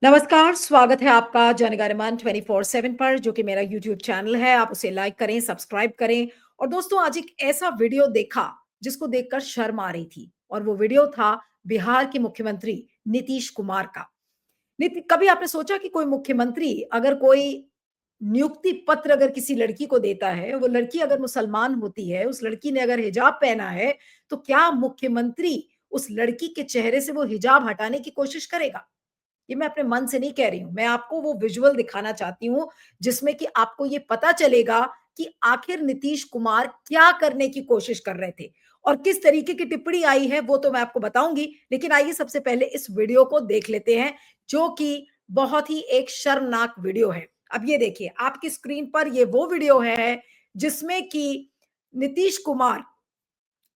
नमस्कार, स्वागत है आपका जनगणमन 24/7 पर जो कि मेरा यूट्यूब चैनल है। आप उसे लाइक करें, सब्सक्राइब करें। और दोस्तों आज एक ऐसा वीडियो देखा जिसको देखकर शर्म आ रही थी और वो वीडियो था बिहार के मुख्यमंत्री नीतीश कुमार का। निति कभी आपने सोचा कि कोई मुख्यमंत्री अगर कोई नियुक्ति पत्र अगर किसी लड़की को देता है, वो लड़की अगर मुसलमान होती है, उस लड़की ने अगर हिजाब पहना है, तो क्या मुख्यमंत्री उस लड़की के चेहरे से वो हिजाब हटाने की कोशिश करेगा? ये मैं अपने मन से नहीं कह रही हूँ। मैं आपको वो विजुअल दिखाना चाहती हूँ, जिसमें कि आपको ये पता चलेगा कि आखिर नीतीश कुमार क्या करने की कोशिश कर रहे थे और किस तरीके की टिप्पणी आई है, वो तो मैं आपको बताऊँगी। लेकिन आइए सबसे पहले इस वीडियो को देख लेते हैं, जो कि बहुत ही एक शर्मनाक वीडियो है। अब ये देखिए, आपकी स्क्रीन पर ये वो वीडियो है, जिसमें कि नीतीश कुमार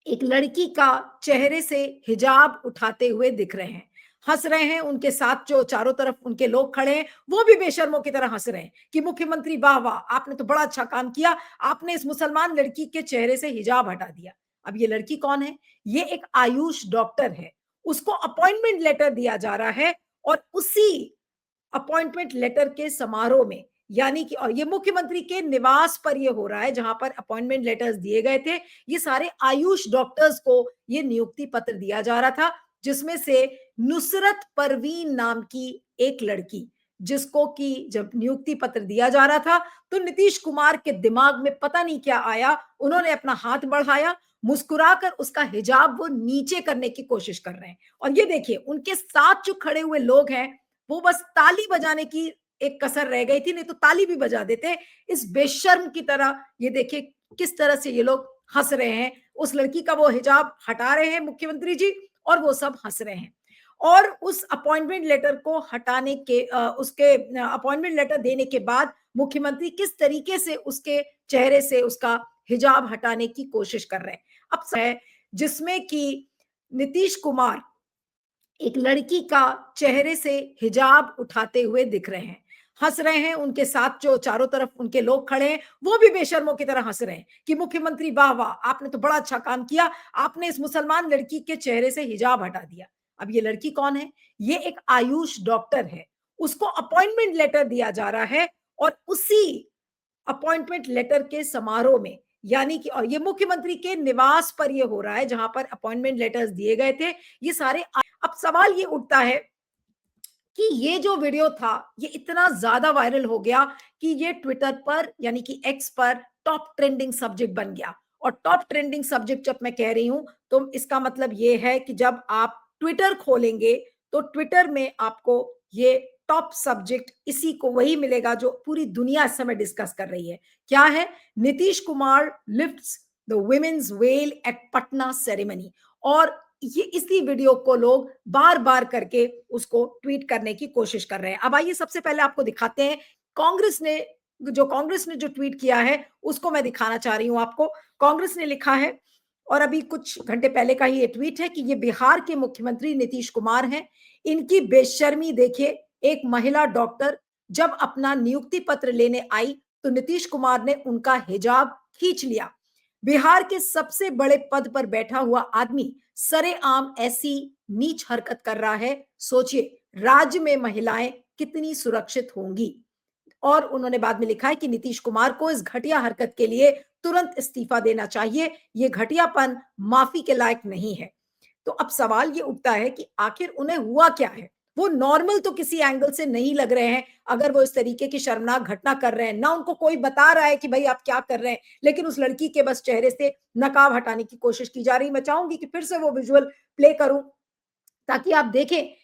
एक लड़की का चेहरे से हिजाब उठाते हुए दिख रहे हैं, हंस रहे हैं। उनके साथ जो चारों तरफ उनके लोग खड़े हैं, वो भी बेशर्मों की तरह हंस रहे हैं कि मुख्यमंत्री वाह वाह, आपने तो बड़ा अच्छा काम किया, आपने इस मुसलमान लड़की के चेहरे से हिजाब हटा दिया। अब ये लड़की कौन है? ये एक आयुष डॉक्टर है। उसको अपॉइंटमेंट लेटर दिया जा रहा है और उसी अपॉइंटमेंट लेटर के समारोह में, यानी कि और ये मुख्यमंत्री के निवास पर ये हो रहा है, जहां पर अपॉइंटमेंट लेटर्स दिए गए थे। ये सारे आयुष डॉक्टर्स को ये नियुक्ति पत्र दिया जा रहा था, जिसमें से नुसरत परवीन नाम की एक लड़की, जिसको कि जब नियुक्ति पत्र दिया जा रहा था, तो नीतीश कुमार के दिमाग में पता नहीं क्या आया। उन्होंने अपना हाथ बढ़ाया, मुस्कुराकर उसका हिजाब वो नीचे करने की कोशिश कर रहे हैं। और ये देखिए, उनके साथ जो खड़े हुए लोग हैं, वो बस ताली बजाने की एक कसर रह गई थी, नहीं तो ताली भी बजा देते। इस बेशर्म की तरह ये देखिए किस तरह से ये लोग हंस रहे हैं। उस लड़की का वो हिजाब हटा रहे हैं मुख्यमंत्री जी, और वो सब हंस रहे हैं। और उस अपॉइंटमेंट लेटर को हटाने के उसके अपॉइंटमेंट लेटर देने के बाद मुख्यमंत्री किस तरीके से उसके चेहरे से उसका हिजाब हटाने की कोशिश कर रहे हैं। अब है जिसमें कि नीतीश कुमार एक लड़की का चेहरे से हिजाब उठाते हुए दिख रहे हैं, हंस रहे हैं। उनके साथ जो चारों तरफ उनके लोग खड़े हैं, वो भी बेशर्मों की तरह हंस रहे हैं कि मुख्यमंत्री वाह वाह, आपने तो बड़ा अच्छा काम किया, आपने इस मुसलमान लड़की के चेहरे से हिजाब हटा दिया। अब ये लड़की कौन है? ये एक आयुष डॉक्टर है। उसको अपॉइंटमेंट लेटर दिया जा रहा है और उसी अपॉइंटमेंट लेटर के समारोह में, यानी कि और ये मुख्यमंत्री के निवास पर ये हो रहा है, जहां पर अपॉइंटमेंट लेटर्स दिए गए थे। ये सारे अब सवाल ये उठता है कि ये जो वीडियो था, ये इतना ज्यादा वायरल हो गया कि ये ट्विटर पर यानी कि एक्स पर टॉप ट्रेंडिंग सब्जेक्ट बन गया। और टॉप ट्रेंडिंग सब्जेक्ट जब मैं कह रही हूं, तो इसका मतलब ये है कि जब आप ट्विटर खोलेंगे, तो ट्विटर में आपको ये टॉप सब्जेक्ट इसी को वही मिलेगा जो पूरी दुनिया इस समय डिस्कस कर रही है। क्या है? Nitish Kumar lifts the women's veil at Patna ceremony. और ये इसी वीडियो को लोग बार बार करके उसको ट्वीट करने की कोशिश कर रहे हैं। अब आइए सबसे पहले आपको दिखाते हैं कांग्रेस ने जो ट्वीट किया है, उसको मैं दिखाना चाह रही हूं आपको। कांग्रेस ने लिखा है, और अभी कुछ घंटे पहले का ही ये ट्वीट है कि ये बिहार के मुख्यमंत्री नीतीश कुमार हैं। इनकी बेशर्मी देखिए। एक महिला डॉक्टर जब अपना नियुक्ति पत्र लेने आई, तो नीतीश कुमार ने उनका हिजाब खींच लिया। बिहार के सबसे बड़े पद पर बैठा हुआ आदमी सरेआम ऐसी नीच हरकत कर रहा है। सोचिए, राज्य में महिलाएं कितनी सुरक्षित होंगी। और उन्होंने बाद में लिखा है कि नीतीश कुमार को इस घटिया हरकत के लिए तुरंत इस्तीफा देना चाहिए। ये घटियापन माफी के लायक नहीं है। तो अब सवाल ये उठता है कि आखिर उन्हें हुआ क्या है? वो नॉर्मल तो किसी एंगल से नहीं लग रहे हैं। अगर वो इस तरीके की शर्मनाक घटना कर रहे हैं, ना उनको कोई बता रहा है कि भाई आप क्या कर रहे हैं, लेकिन उस लड़की के बस चेहरे से नकाब हटाने की कोशिश की जा रही है। मैं चाहूंगी कि फिर से वो विजुअल प्ले करूं, ताकि आप देखें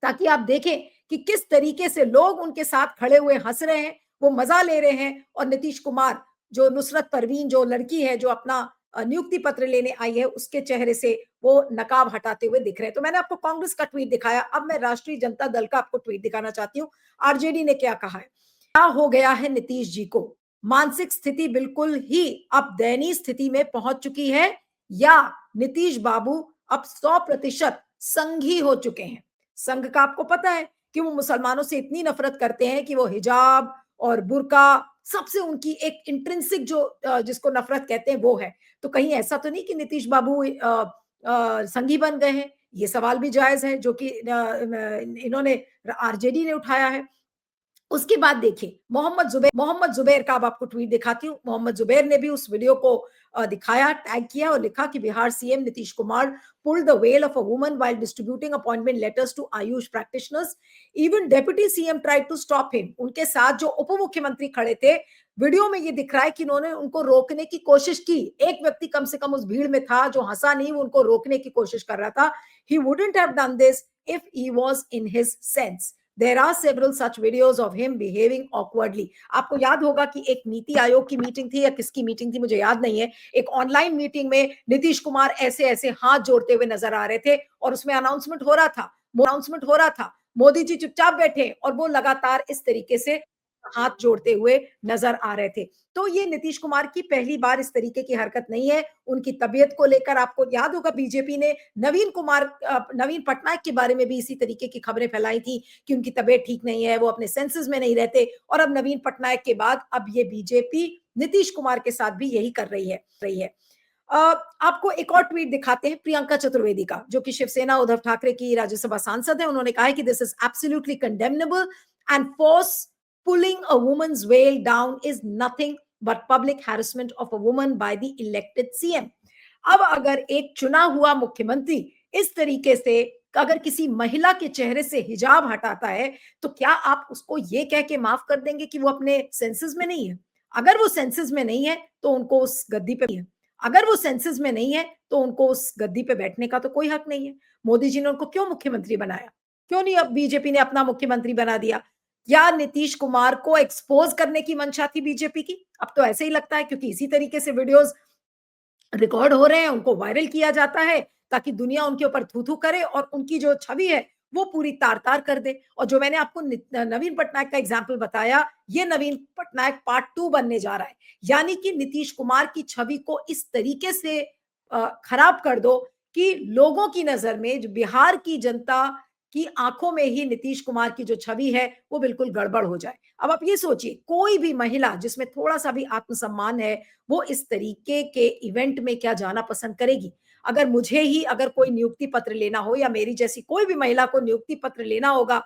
ताकि आप देखें कि किस तरीके से लोग उनके साथ खड़े हुए हंस रहे हैं, वो मजा ले रहे हैं। और नीतीश कुमार, जो नुसरत परवीन जो लड़की है, जो अपना नियुक्ति पत्र लेने आई है, उसके चेहरे से वो नकाब हटाते हुए दिख रहे हैं। तो मैंने आपको कांग्रेस का ट्वीट दिखाया, अब मैं राष्ट्रीय जनता दल का आपको ट्वीट दिखाना चाहती हूँ। आरजेडी ने क्या कहा है? क्या हो गया है नीतीश जी को? मानसिक स्थिति बिल्कुल ही अब दयनीय स्थिति में पहुंच चुकी है, या नीतीश बाबू अब 100% संघी हो चुके हैं? संघ का आपको पता है कि वो मुसलमानों से इतनी नफरत करते हैं कि वो हिजाब और बुर्का सबसे उनकी एक इंट्रिंसिक जो जिसको नफरत कहते हैं वो है। तो कहीं ऐसा तो नहीं कि नीतीश बाबू संघी बन गए हैं? ये सवाल भी जायज़ है जो कि इन्होंने आरजेडी ने उठाया है। उसके बाद देखिए मोहम्मद जुबैर का अब आपको ट्वीट दिखाती हूँ। मोहम्मद जुबैर ने भी उस वीडियो को दिखाया, टैग किया और लिखा कि Bihar CM Nitish Kumar pulled the veil of a woman while distributing appointment letters to Ayush practitioners. Even deputy CM tried to stop him. उनके साथ जो उप मुख्यमंत्री खड़े थे, वीडियो में ये दिख रहा है कि उन्होंने उनको रोकने की कोशिश की। एक व्यक्ति कम से कम उस भीड़ में था जो हंसा नहीं, वो उनको रोकने की कोशिश कर रहा था। ही wouldn't have done this if he was in his sense. There are several such videos of him behaving awkwardly. आपको याद होगा कि एक नीति आयोग की मीटिंग थी या किसकी मीटिंग थी मुझे याद नहीं है। एक ऑनलाइन मीटिंग में नीतीश कुमार ऐसे ऐसे हाथ जोड़ते हुए नजर आ रहे थे और उसमें अनाउंसमेंट हो रहा था। मोदी जी चुपचाप बैठे और वो लगातार इस तरीके से हाथ जोड़ते हुए नजर आ रहे थे। तो ये नीतीश कुमार की पहली बार इस तरीके की हरकत नहीं है। उनकी तबीयत को लेकर आपको याद होगा बीजेपी ने नवीन पटनायक के बारे में भी इसी तरीके की खबरें फैलाई थी कि उनकी तबीयत ठीक नहीं है, वो अपने सेंसेस में नहीं रहते। और अब नवीन पटनायक के बाद अब ये बीजेपी नीतीश कुमार के साथ भी यही कर रही है। आपको एक और ट्वीट दिखाते हैं प्रियंका चतुर्वेदी का, जो कि शिवसेना उद्धव ठाकरे की राज्यसभा सांसद है। उन्होंने कहा है कि this is absolutely condemnable and force pulling a woman's veil down is nothing but public harassment of a woman by the elected CM. अब अगर एक चुना हुआ मुख्यमंत्री इस तरीके से अगर किसी महिला के चेहरे से हिजाब हटाता है, तो क्या आप उसको ये कह के माफ कर देंगे कि वो अपने सेंसेस में नहीं है? अगर वो सेंसेस में नहीं है तो उनको उस गद्दी पे है। अगर वो सेंसेस में नहीं है तो उनको उस गद्दी पे बैठने का तो कोई हक नहीं है। मोदी जी ने उनको क्यों मुख्यमंत्री बनाया? क्यों नहीं अब बीजेपी ने अपना मुख्यमंत्री बना दिया? या नीतीश कुमार को एक्सपोज करने की मंशा थी बीजेपी की? अब तो ऐसे ही लगता है, क्योंकि इसी तरीके से वीडियोस रिकॉर्ड हो रहे हैं, उनको वायरल किया जाता है ताकि दुनिया उनके ऊपर थू-थू करे और उनकी जो छवि है वो पूरी तार-तार कर दे। और जो मैंने आपको नवीन पटनायक का एग्जांपल बताया, ये नवीन पटनायक पार्ट 2 बनने जा रहा है। यानी कि नीतीश कुमार की छवि को इस तरीके से खराब कर दो कि लोगों की नजर में, जो बिहार की जनता की आंखों में ही नीतीश कुमार की जो छवि है वो बिल्कुल गड़बड़ हो जाए। अब आप ये सोचिए, कोई भी महिला जिसमें थोड़ा-सा भी आत्मसम्मान है, वो इस तरीके के इवेंट में क्या जाना पसंद करेगी? अगर मुझे ही अगर कोई नियुक्ति पत्र लेना हो या मेरी जैसी कोई भी महिला को नियुक्ति पत्र लेना होगा,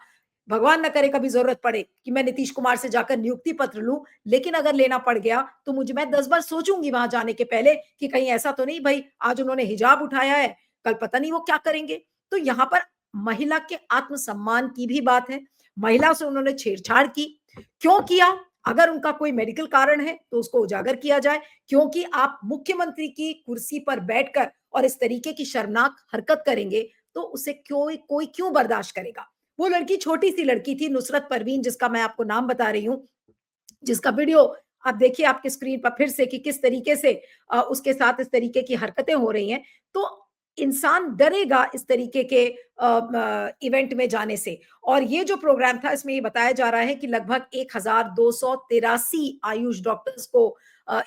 भगवान ना करे कभी ज़रूरत पड़े कि मैं नीतीश कुमार से जाकर नियुक्ति पत्र लूँ, लेकिन अगर लेना पड़ गया तो मैं 10 बार सोचूँगी वहाँ जाने के पहले कि कहीं ऐसा तो नहीं भई आज उन्होंने हिजाब उठाया है, कल पता नहीं वो क्या करेंगे। तो यहाँ पर महिला के आत्मसम्मान की भी बात है। महिला से उन्होंने छेड़छाड़ की, क्यों किया? अगर उनका कोई मेडिकल कारण है तो उसको उजागर किया जाए, क्योंकि आप मुख्यमंत्री की कुर्सी पर बैठकर और इस तरीके की शर्मनाक हरकत करेंगे तो उसे कोई क्यों बर्दाश्त करेगा? वो लड़की छोटी-सी लड़की थी, नुसरत परवीन, जिसका मैं आपको नाम बता रही हूँ, जिसका वीडियो आप देखिए आपके स्क्रीन पर फिर से कि किस तरीके से उसके साथ इस तरीके की हरकतें हो रही हैं। तो इंसान डरेगा इस तरीके के इवेंट में जाने से। और ये जो प्रोग्राम था इसमें ये बताया जा रहा है कि लगभग 1283 आयुष डॉक्टर्स को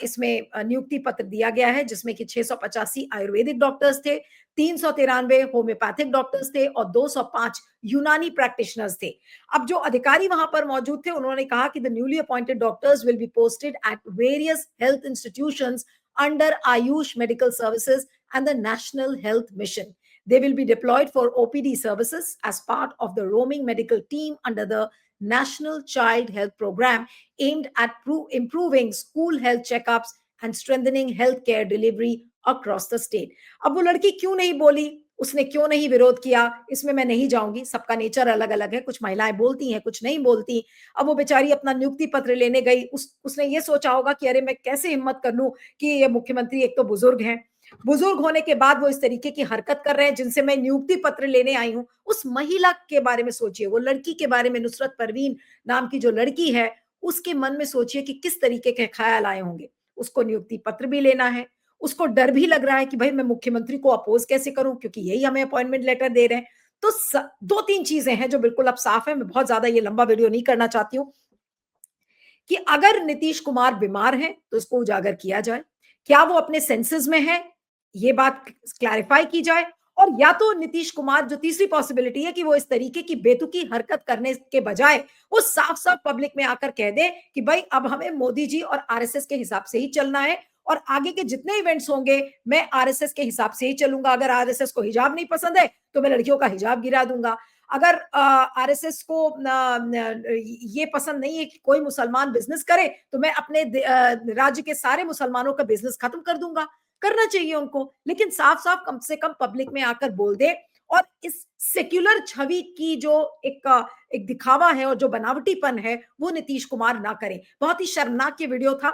इसमें नियुक्ति पत्र दिया गया है, जिसमें कि 685 आयुर्वेदिक डॉक्टर्स थे, 393 होम्योपैथिक डॉक्टर्स थे और 205 यूनानी प्रैक्टिशनर्स थे। अब जो अधिकारी वहां पर मौजूद थे उन्होंने कहा कि the newly appointed doctors will be posted at various health institutions under Ayush medical services and the National Health Mission. They will be deployed for OPD services as part of the roaming medical team under the National Child Health Program aimed at improving school health checkups and strengthening healthcare delivery across the state. अब वो लड़की क्यों नहीं बोली, उसने क्यों नहीं विरोध किया, इसमें मैं नहीं जाऊंगी, सबका नेचर अलग अलग है, कुछ महिलाएं बोलती हैं कुछ नहीं बोलती। अब वो बेचारी अपना नियुक्ति पत्र लेने गई, उसने ये सोचा होगा कि अरे मैं कैसे हिम्मत कर लूं कि ये मुख्यमंत्री एक तो बुजुर्ग हैं, बुजुर्ग होने के बाद वो इस तरीके की हरकत कर रहे हैं जिनसे मैं नियुक्ति पत्र लेने आई हूं। उस महिला के बारे में सोचिए, वो लड़की के बारे में, नुसरत परवीन नाम की जो लड़की है, उसके मन में सोचिए कि किस तरीके के ख्याल आए होंगे। उसको नियुक्ति पत्र भी लेना है, उसको डर भी लग रहा है कि भाई मैं मुख्यमंत्री को अपोज कैसे करूं, क्योंकि यही हमें अपॉइंटमेंट लेटर दे रहे हैं। तो दो तीन चीजें हैं जो बिल्कुल अब साफ है। मैं बहुत ज्यादा ये लंबा वीडियो नहीं करना चाहती हूँ कि अगर नीतीश कुमार बीमार हैं तो इसको उजागर किया जाए, क्या वो अपने सेंसेस में है, ये बात क्लैरिफाई की जाए। और या तो नीतीश कुमार, जो तीसरी पॉसिबिलिटी है कि वो इस तरीके की बेतुकी हरकत करने के बजाय वो साफ साफ पब्लिक में आकर कह दे कि भाई अब हमें मोदी जी और आरएसएस के हिसाब से ही चलना है और आगे के जितने इवेंट्स होंगे मैं आरएसएस के हिसाब से ही चलूंगा। अगर आरएसएस को हिजाब नहीं पसंद है तो मैं लड़कियों का हिजाब गिरा दूंगा। अगर आरएसएस को ये पसंद नहीं है कि कोई मुसलमान बिजनेस करे तो मैं अपने राज्य के सारे मुसलमानों का बिजनेस खत्म कर दूंगा। करना चाहिए उनको, लेकिन साफ साफ कम से कम पब्लिक में आकर बोल दे। और इस सेक्युलर छवि की जो एक दिखावा है और जो बनावटीपन है वो नीतीश कुमार ना करे। बहुत ही शर्मनाक ये वीडियो था,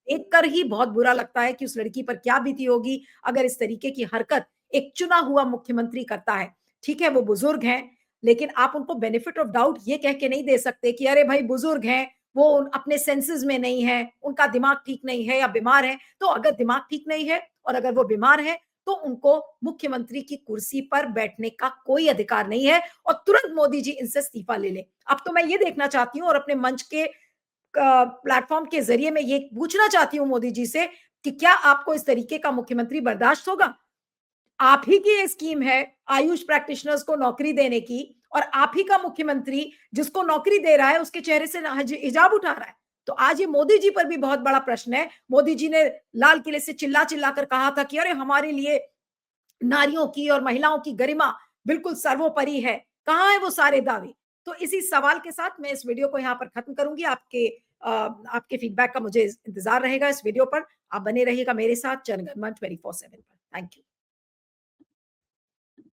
देख कर ही बहुत बुरा लगता है कि उस लड़की पर क्या बीती होगी अगर इस तरीके की हरकत एक चुना हुआ मुख्यमंत्री करता है। ठीक है, वो बुजुर्ग हैं, लेकिन आप उनको बेनिफिट ऑफ डाउट ये कह के नहीं दे सकते कि अरे भाई बुजुर्ग हैं, वो अपने सेंसेस में नहीं है, उनका दिमाग ठीक नहीं है या बीमार है। तो अगर दिमाग ठीक नहीं है और अगर वो बीमार है तो उनको मुख्यमंत्री की कुर्सी पर बैठने का कोई अधिकार नहीं है और तुरंत मोदी जी इनसे इस्तीफा ले लें। अब तो मैं ये देखना चाहती हूँ और अपने मंच के प्लेटफॉर्म के जरिए मैं ये पूछना चाहती हूँ मोदी जी से कि क्या आपको इस तरीके का मुख्यमंत्री बर्दाश्त होगा? आप ही की ये स्कीम है आयुष प्रैक्टिशनर्स को नौकरी देने की और आप ही का मुख्यमंत्री जिसको नौकरी दे रहा है उसके चेहरे से हिजाब उठा रहा है। तो आज ये मोदी जी पर भी बहुत बड़ा प्रश्न है। मोदी जी ने लाल किले से चिल्ला चिल्ला कर कहा था कि अरे हमारे लिए नारियों की और महिलाओं की गरिमा बिल्कुल सर्वोपरि है। कहाँ है वो सारे दावे? तो इसी सवाल के साथ मैं इस वीडियो को यहाँ पर खत्म करूंगी। आपके फीडबैक का मुझे इंतजार रहेगा इस वीडियो पर। आप बने रहिएगा मेरे साथ जनगणमन 24/7 पर। Thank you.